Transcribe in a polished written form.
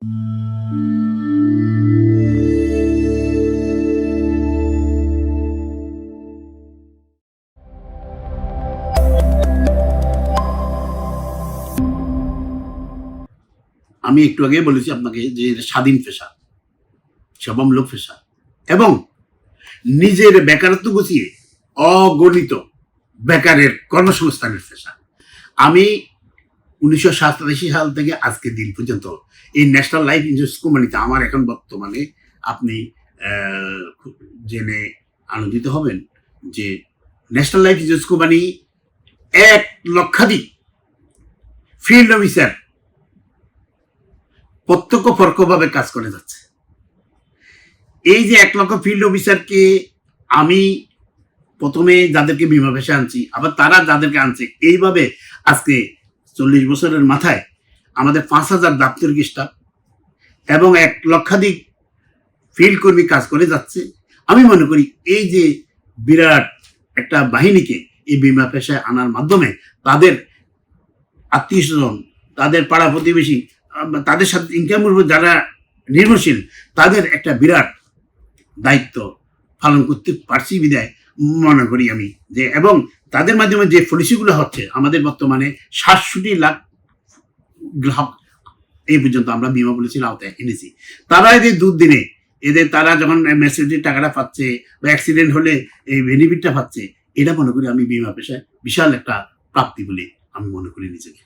আমি একটু আগে বলেছি আপনাকে যে স্বাধীন পেশা, সেবামূলক পেশা এবং নিজের বেকারত্ব গুছিয়ে অগণিত বেকারের কর্মসংস্থানের পেশা। আমি 1987 সাল থেকে আজকের দিন পর্যন্ত এই ন্যাশনাল লাইফ ইন্স্যুরেন্স কোম্পানিতে আমার এখন বর্তমানে আপনি জেনে আনন্দিত হবেন যে ন্যাশনাল লাইফ ইন্স্যুরেন্স কোম্পানি 1 লক্ষাধিক ফিল্ড অফিসার প্রত্যক্ষ পরোক্ষভাবে কাজ করে যাচ্ছে। এই যে 1 লক্ষ ফিল্ড অফিসারকে আমি প্রথমে যাদেরকে বিমা পেশা আনছি, আবার তারা যাদেরকে আনছে, এইভাবে আজকে 40 বছরের মাথায় আমাদের 5000 দাপ্তরিক স্টাফ এবং 1 লক্ষাধিক ফিল্ড কর্মী কাজ করে যাচ্ছে। আমি মনে করি এই যে বিরাট একটা বাহিনীকে এই বিমা পেশায় আনার মাধ্যমে তাদের আত্মীয় স্বজন, তাদের পাড়া প্রতিবেশী, তাদের সাথে ইনকামের উপর যারা নির্ভরশীল, তাদের একটা বিরাট দায়িত্ব পালন করতে পারছি বিদায় মনে করি আমি যে, এবং তাদের মাধ্যমে যে পলিসিগুলো হচ্ছে, আমাদের বর্তমানে 67 লাখ গ্রাহক এই পর্যন্ত আমরা বিমা পলিসির আওতায় এনেছি। তারা এদের দুর্দিনে এদের তারা যখন ম্যাচুরিটির টাকাটা পাচ্ছে বা অ্যাক্সিডেন্ট হলে এই বেনিফিটটা পাচ্ছে, এটা মনে করি আমি বিমা পেশায় বিশাল একটা প্রাপ্তি বলে আমি মনে করি নিজেকে।